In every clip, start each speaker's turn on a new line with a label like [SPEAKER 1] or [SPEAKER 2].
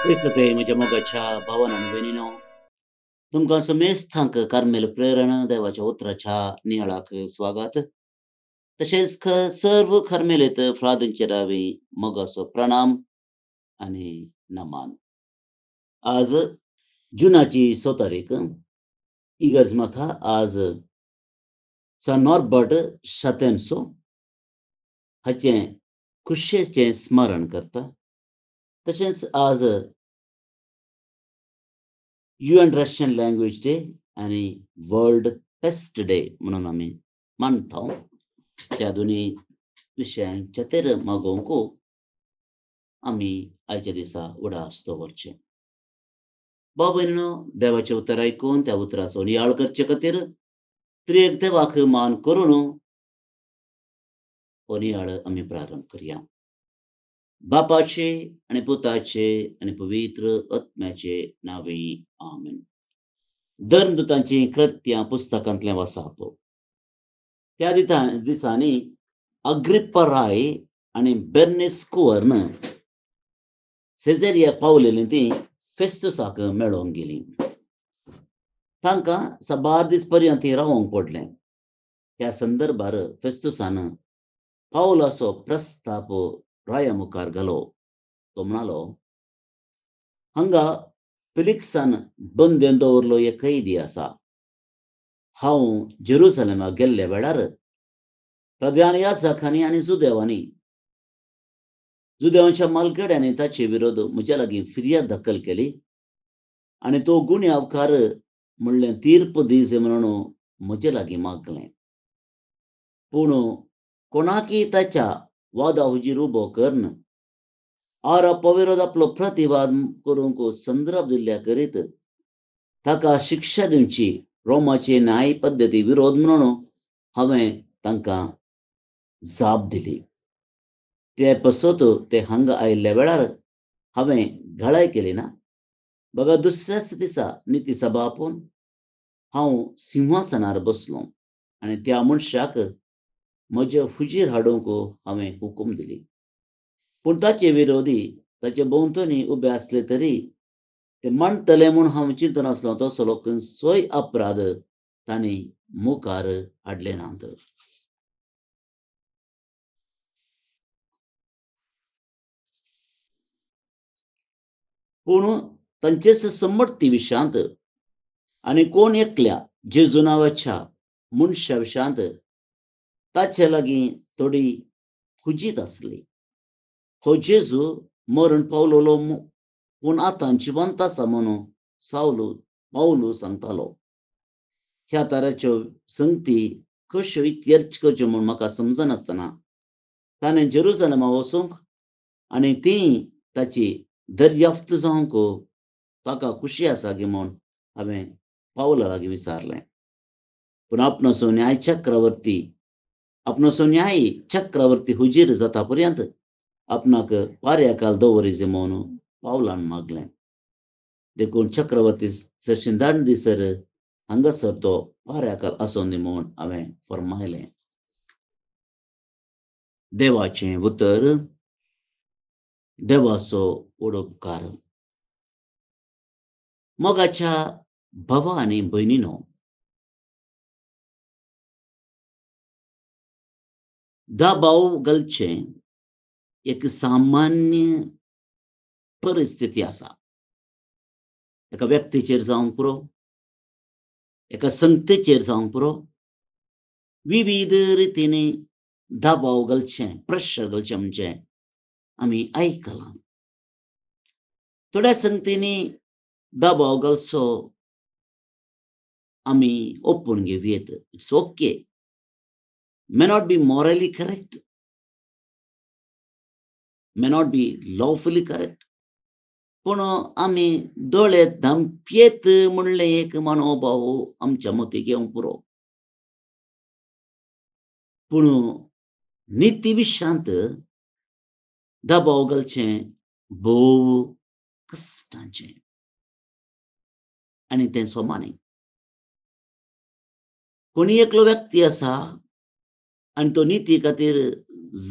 [SPEAKER 1] क्रिस्तते म्हज्या मोगाच्या भावांनो आनी भयणीनो, तुमकां समेस्तांक कार्मेल प्रेरण देवाच्या उतराच्या नियाळाक स्वागत. तशेंच सर्व कार्मेलीत फ्रादींचे रावी मोगाचो प्रणाम आनी नमन. आज जुनाची 6 तारीख. इगर्ज माथा आज सान नॉर्बर्ट शातेन्सो हाचें खुशेचें स्मरण करता. तशेंच आज UN रशियन लँग्वेज डे आणि वर्ल्ड पेस्ट डे म्हणून आमी मानता. त्या दोनी विशयांच्या तेर मागोवंक आमी आयच्या दिसा उडास दवरचें. भाव भयणीनो, देवाचें उतर आयकून त्या उतराचो नियाळ करचे खातीर त्रियेक देवाक मान करून हो नियाळ आमी प्रारंभ करया. बापाचे आणि पुताचे आणि पवित्र आत्म्याचे नावे आमेन. धर्मदुतांची कृत्यां पुस्तकांतलें वाचप. त्या दिसांनी अग्रिप्पा राय आणि बेर्निस कुवर्न सेझेरिया पावलेलीं ती फेस्तुसाक मेळोंक गेलीं. तांकां 12 दीस पर्यंत रावोंक पडलें. त्या संदर्भार फेस्तुसान पावलाचो प्रस्ताप राया मुखार घालो. तो म्हणालो, हांगा फिलिक्सान बंदेन दवरलो एक कैदी आसा. हांव जेरुसलेमाक गेल्ल्या वेळार प्रधान याजकांनी आनी जुदेवांच्या मालगड्यांनी ताचे विरोध म्हज्या लागीं फिर्याद दाखल केली आनी तो गुन्यांवकार म्हणलें तीर्प दिवचें म्हणून म्हजे लागीं मागलें. पूण कोणाकय ताच्या वादा हुजीर उबो करन आरोपा आपलो प्रतिवाद करूंक संदर्भ दिल्ल्या करीत ताका शिक्षा दिवची रोमाचे न्याय पद्दती विरोध म्हणून हांवें तांकां जाप दिली. ते पसत ते हांगा आयिल्ल्या वेळार हांवें घाळाय केली ना. बघा, दुसऱ्याच दिसा निती सभा आपोवन हांव सिंहासनार बसलों आनी त्या मनशाक म्हजे हुजीर हाडूंक हांवें हुकूम दिली. पूण ताचे विरोधी ताचे भोंवतणी उबे आसले तरी ते मानतले म्हूण हांव चिंतून आसलो तसलो खंयचोय अपराध तांणी मुखार हाडले नात. पूण तांचेच संमती विशांत आनी कोण एकल्या जेजू नांवाच्या मनशा विशांत ताचे लागीं थोडी खुजीत आसली. हो जेजू मरण पावलोलो पूण आतां जिवंत आसा म्हणून पावलू सांगतालो. ह्या तराच्यो संगती कश्यो इत्यर्थ करच्यो म्हूण म्हाका समजनासतना ताणें जेरुसलेमा वचूंक आनी ती ताची दर्याफ्त जावंक ताका खुशी आसा गे म्हूण हांवें पावला लागीं विचारलें. पूण आपणाचो न्यायी चक्रवर्ती हुजीर जाता पर्यंत आपणाक पार्याकाल दवरिजे म्हूण पावलान मागलें. देखून चक्रवर्ती सरशीं धाडून दिसर हांगासर तो पार्याकाल आसूं दी म्हूण हांवें फर्मायलें. देवाचें उतर. देवाचो उपकार. मोगाच्या भावा आनी भयणीनो, दाबाव घालचें एक सामान्य परिस्थिती आसा. एका व्यक्तीचेर जावंक पुरो, एका संस्थेचेर जावंक पुरो, विविध रितींनी दाबाव घालचें, प्रेशर घालचें म्हणजे आमी आयकलां. थोड्या संगतींनी दाबाव घालचो आमी ओपून घेवयेत. It's okay. may not be morally correct, may not be lawfully correct, पूण आमी दोळे धांपयेत म्हणलें एक मनोभाव आमच्या मती घेवंक पुरो. पूण निती विशांत दाबाव घालचें भोव कश्टाचें आनी तें सोमानी. कोणी एकलो व्यक्ती आसा आनी तो निती खातीर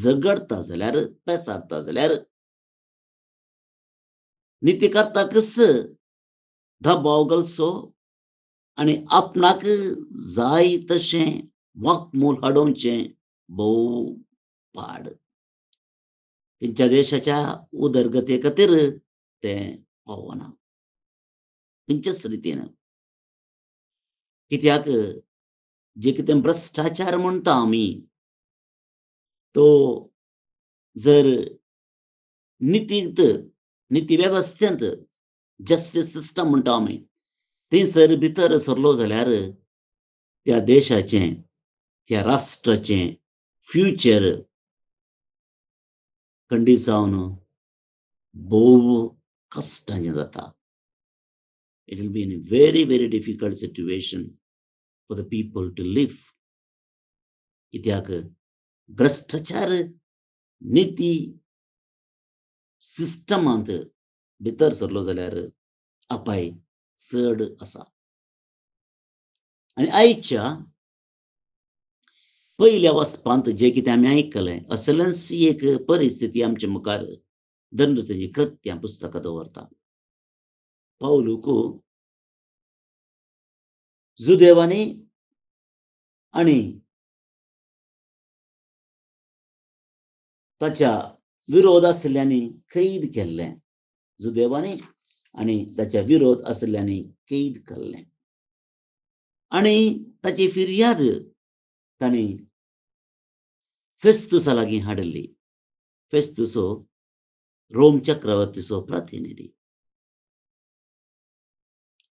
[SPEAKER 1] झगडटा जाल्यार पेसारता जाल्यार निती करता कस दबाव घालचो आणि आपणाक जाय तशें वाकमूल हाडोवचें भोव पाड. तेंच्या देशाच्या उदरगते खातीर तें पावना. खंयच्याच रितीन. कित्याक जे कितें भ्रश्टाचार म्हणटा आमी, तो जर नितींत, नीती वेवस्थेंत, जस्टीस सिस्टम म्हणटा आमी, थंयसर भितर सरलो जाल्यार त्या देशाचें, त्या राष्ट्राचें फ्युचर खंडीत जावन भोव कश्टाचें जाता. It will be in a very, very difficult situation for the people to live. कित्याक भ्रश्टाचार निती सिस्टमांत भितर सरलो जाल्यार अपाय चड आसा. आनी आयच्या पयल्या वचपांत जे कितें आमी आयकलें, असलच एक परिस्थिती आमचे मुखार धर्मदूतांची कृत्यां पुस्तकां दवरता. पौलूक जुदेवांनी आनी ताच्या विरोध आशिल्ल्यांनी कैद केल्लें. जुदेवांनी आनी ताच्या विरोध आशिल्ल्यांनी कैद केल्लें. आनी ताची फिर्याद तांणी फेस्तुसा लागीं हाडली. फेस्तुस हो रोम चक्रवर्तीचो प्रतिनिधी.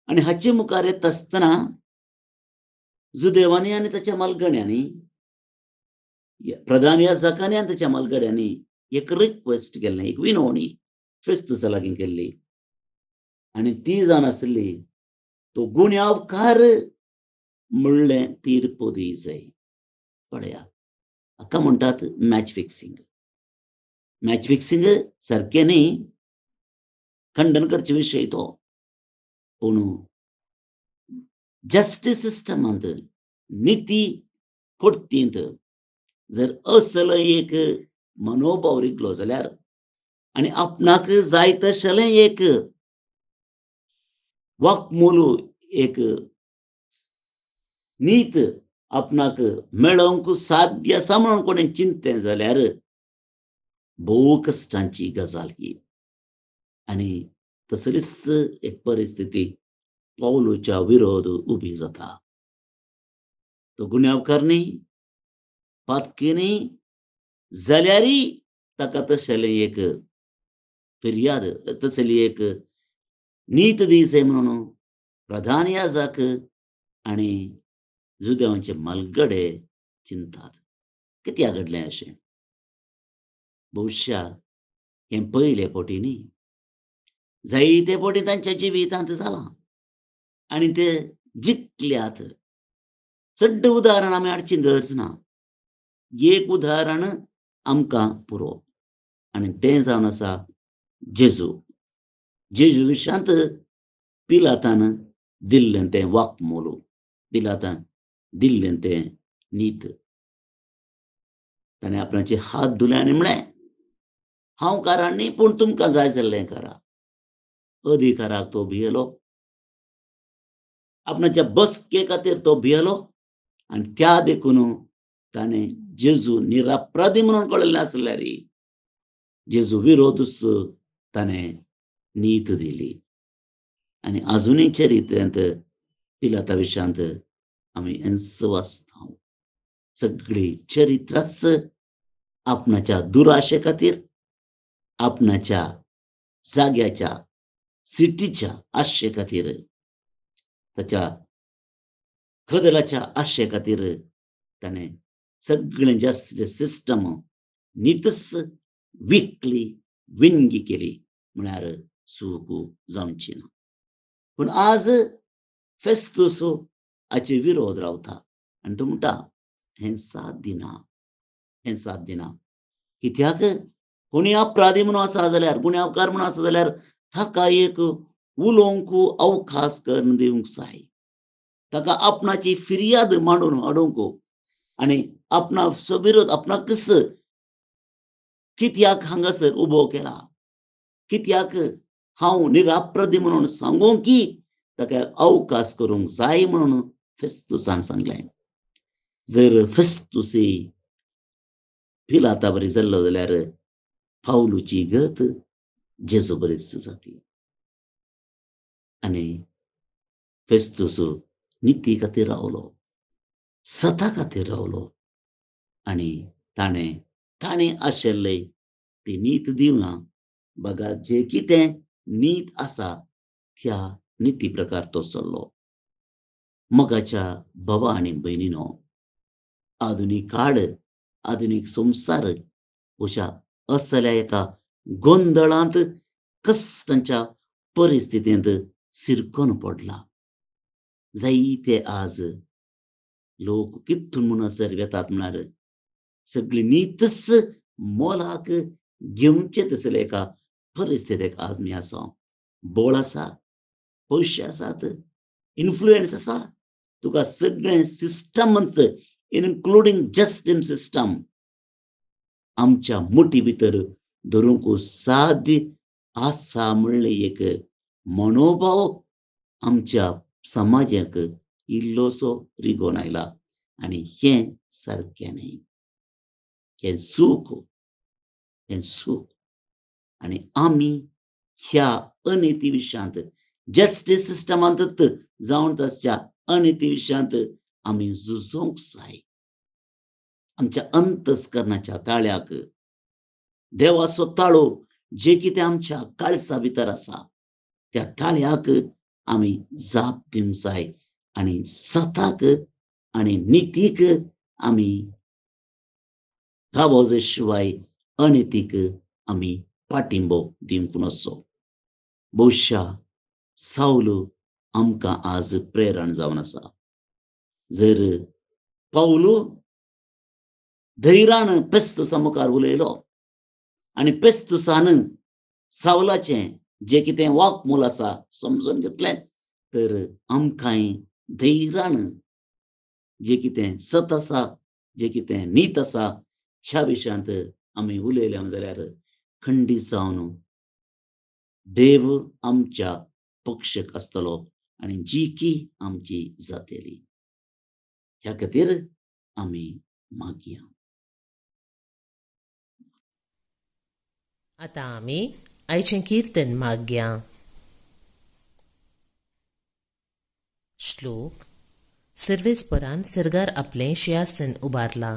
[SPEAKER 1] आनी हाचे मुखार येता आसतना जुदेवांनी आनी ताच्या मालगड्यांनी, प्रधान याजकांनी आनी ताच्या मालगड्यांनी एक रिक्वेस्ट केल्लें, एक विनवणी फेस्तुसा लागीं केल्ली. आनी ती जावन आसली, तो गुन्यांवकार म्हणलें तीर्प दी जाय. पळया, हाका म्हणटात मॅच फिक्सिंग. मॅच फिक्सिंग सारकें न्ही, खंडन करचे विशय तो. पूण जस्टीस सिस्टमांत, निती कोर्टींत जर असलो एक मनोभाव रिगलो जाल्यार आनी आपणाक जाय तशेलें एक वाकमूल, एक नीत आपणाक मेळोवंक साध्य आसा म्हणून कोणें चिंतें जाल्यार भोव कश्टांची गजाल ही. आनी तसलीच एक परिस्थिती पौलूच्या विरोध उबी जाता. तो गुन्यांवकार न्ही, पातकी न्ही, जाल्यारय ताका तशेलें एक फिर्याद, तसली एक नीत दी जाय म्हणून प्रधान याजक आनी जुदेवांचे मालगडे चिंतात. कित्याक घडलें अशें? बहुशा हें पयले फावटी न्ही, जायते फावटी तांच्या जिवितांत जालां आनी ते जिखल्यात. चड्ड उदाहरण आमी हाडची गरज ना. एक उदाहरण आमकां पुरो, आनी तें जावन आसा जेजू. जेजू विशयांत पिलातान दिल्लें तें वाकमूल, पिलातान दिल्लें तें नीत. ताणें आपणाचे हात धुले आनी म्हळें, हांव कारां न्ही, पूण तुमकां जाय जाल्लें करा. अधिकाराक तो भियेलो, आपणाच्या बसके खातीर तो भियेलो, आनी त्या देखून ताणें जेजू निरपराधी म्हणून कळयल्लें आसल्यारय जेजू विरोधूच ताणें नीत दिली. आनी आजुनय चरित्रांत पिलाता विशयांत आमी हेंच वाचता. सगळी चरित्राच आपणाच्या दुराशे खातीर, आपणाच्या जाग्याच्या, सिटीच्या आशे खातीर, ताच्या कदलाच्या आशे खातीर ताणें सगळें जस्टीस सिस्टम नीतच विकली, विणगी केली म्हळ्यार चूक जावची ना. पूण आज फेस्तूस हाचे विरोध रावता आनी तो म्हणटा, हें साध्य ना, हें साध्य ना. कित्याक कोणी अपराधी म्हणून आसा जाल्यार, गुन्यांवकार म्हणून आसा जाल्यार ताका एक उलोवंक अवकाश करून दिवंक जाय. ताका आपणाची फिर्याद मांडून हाडूंक आनी आपणाचो विरोध, आपणाकच कित्याक हांगासर उबो केला, कित्याक हांव निरापराधी म्हणून सांगू की ताका अवकाश करूंक जाय म्हणून फेस्तुसान सांगलें. जर फेस्तुसी पिलाता बरी जाल्लो जाल्यार पावलुची गत जेजू बरीच जाती. आनी फेस्तूस निती खातीर रावलो, सता खातीर रावलो आनी ताणें आशिल्ले ती नीत दिवना. बघा, जे कितें नीत आसा त्या निती प्रकार तो चल्लो. मोगाच्या भावा आनी भयणीनो, आधुनीक काळ, आधुनीक संवसार अशा असल्या एका गोंधळांत कश्टांच्या परिस्थितींत शिरकोन पडला. जायते आज लोक कित्तून म्हणसर वेतात म्हळ्यार सगळी नीतच मोलाक घेवचे तसले एका परिस्थितीक आज आमी आसा. बळ आसा, पयशे आसात, इन्फ्लुएन्स आसा, तुका सगळें सिस्टमच इन्क्लुडींग जस्टीस सिस्टम आमच्या मुठी भितर धरूंक साध्य आसा म्हणले एक मनोभाव आमच्या समाजाक इल्लोसो रिगोन आयला आनी हें सारकें न्ही. हें सूख आनी आमी ह्या अनिती विशयांत, जस्टीस सिस्टमांतच जावन ताच्या अनिती विशयांत आमी झुजोंक जाय. आमच्या अंतस्करणाच्या ताळ्याक देवाचो ताळो जे कितें आमच्या काळजा भितर आसा त्या ताळ्याक आमी जाप दिवंक जाय आनी सताक आनी नितीक आमी रावोजे शिवाय अनितीक आमी पाठिंबो दिवंक नसो. बहुशा साऊल आमकां आज प्रेरण जावन आसा. जर पाऊल धैर्यान पेस्तुसा मुखार उलयलो आनी पेस्तुसान सावलाचें जे कितें वाकमूल आसा समजून घेतलें, तर आमकांय धैर्यान जे कितें सत आसा, जे कितें नीत आसा ह्या विशयांत आमी उलयलें जाल्यार खंडीत जावन देव आमच्या पक्षाक आसतलो आनी जिकी आमची जातली. ह्या खातीर आमी मागया.
[SPEAKER 2] आतां आमी आयचें किर्तन मागया. श्लोक. सर्वेस्परान सर्गार आपलें सिंहासन उबारला.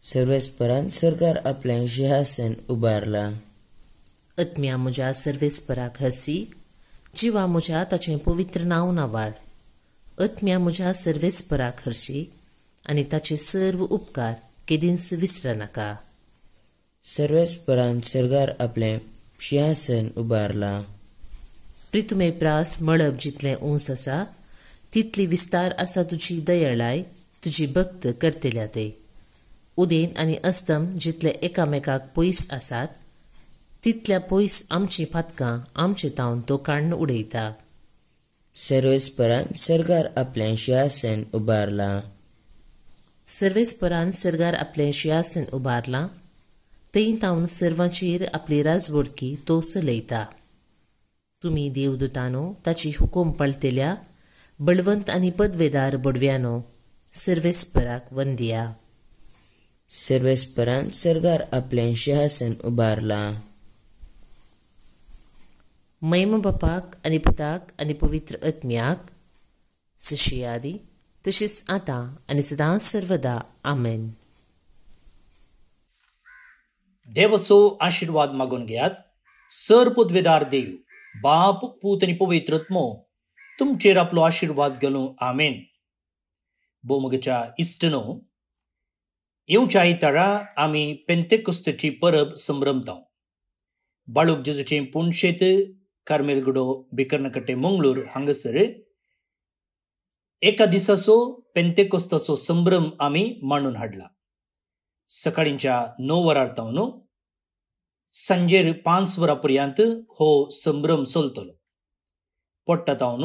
[SPEAKER 3] सर्वेस्परान सर्गार आपलें सिंहासन उबारला.
[SPEAKER 2] आत्म्या म्हज्या सर्वेस्पराक हसी, जिवा म्हज्या ताचें पवित्र नांव नावाड. आत्म्या म्हज्या सर्वेस्पराक हरशी आनी ताचे सर्व उपकार केदींच विसरनाका.
[SPEAKER 3] सर्वेस्परान सर्गार आपलें सिंहासन उबारला.
[SPEAKER 2] प्रितुमे प्रास मळब जितलें उंच आसा तितली विस्तार आसा तुजी दयाळाय, तुजी भक्त करतल्या ते. उदेन आनी अस्तम जितले एकामेकाक पयस आसात तितल्या पयस आमचीं फातकां आमचे तावन तो काडून उडयता.
[SPEAKER 3] सर्वेस्परान सर्गार आपलें सिंहासन उबारला.
[SPEAKER 2] सर्वेस्परान सर्गार आपलें सिंहासन उबारलां. थंय तावन सर्वांचेर आपली राजवडकी तो चलयता. तुमी देवदूतानो ताची हुकूम पळतल्या, बळवंत आनी पदवेदार बडव्यानो सर्वेस्पराक वंदया.
[SPEAKER 3] सर्वेस्परान सर्गार आपलें सिंहासन उबारला.
[SPEAKER 2] महिमा बापाक आनी पुताक आनी पवित्र आत्म्याक, जशी आदी तशीच आतां आनी सदां सर्वदा आमेन.
[SPEAKER 4] देवाचो आशीर्वाद मागून घेयात. सर पदवेदार देव, बाप, पूत आनी पवित्र आत्मो तुमचेर आपलो आशीर्वाद घालूं. आमेन. बोमगच्या इश्टनो, येवच्या आयतारा आमी पेंतेकोस्ताची परब संभ्रमता. बाळूक जेजूचें पुणशेत कार्मेलगुडो बिकर्णकट्टे मंगळूर हांगासर एका दिसाचो पेंतेकोस्ताचो संभ्रम आमी मांडून हाडला. सकाळींच्या 9 वरार तावन सांजेर 5 वरां पर्यंत हो संभ्रम चलतलो. पडटा तावन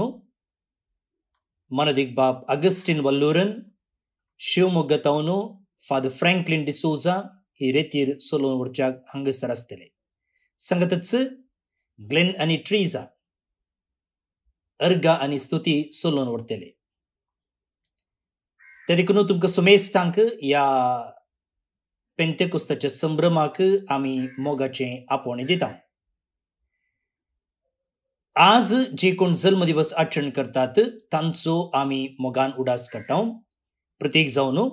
[SPEAKER 4] मानदीक बाब अगस्टीन वल्लूरन, शिवमोग्गा तावन फादर फ्रँकलिन डिसोजा ही रेतीर सोलोवन वरच्याक हांगासर आसतले. सांगतच ग्लेन आनी ट्रीजा अर्गा आनी स्तुती सोलोन व्हरतले. ते देखून तुमकां सुमेस्तांक ह्या पेंतेकोस्ताच्या संभ्रमाक आमी मोगाचें आपोवणें दिता. आज जे कोण जल्म दिवस आचरण करतात तांचो आमी मोगान उडास काडटा. प्रत्येक जावन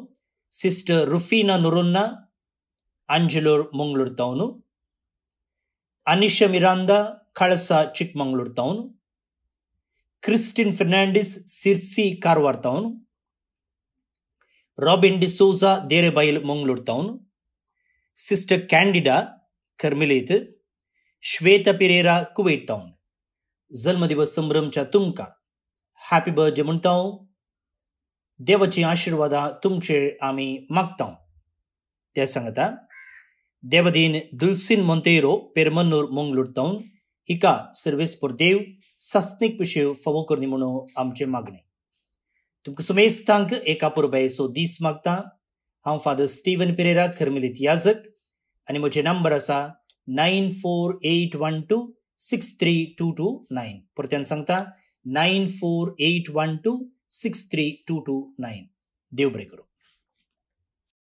[SPEAKER 4] सिस्टर रुफिना नोरोन्ना आंजेलोर मंगळूर टावन, अनिशा मिरांदा कळसा चिकमंगळूर टावन, क्रिस्टिन फर्नांडीस सिर्सी कारवार टावन, रॉबिन डिसोजा देरेबाईल मंगळूर टावन, सिस्टर कॅन्डिडा कर्मिलेत, श्वेता पिरेरा कुवेट टावन. जन्मदिवस संभ्रमच्या तुमकां हॅपी बर्थडे म्हणटा. देवाची आशिर्वादा तुमचेर आमी मागता. ते सांगता देवदीन दुल्सिन मोंतेरो पेरमन्नूर मंगळूर टावन हिका सर्वेस पर देव सस्नीक पिशेव फावो करनी म्हणून आमचे मागणे. तुमकां सुमेस्तांक एका पुरबायेचो दीस मागता. हांव फादर स्टीवन पेरेरा कर्मिलीत याजक आनी म्हजे नंबर आसा 9481263229. परत्यान सांगता 9481263229. देव बरें करूं.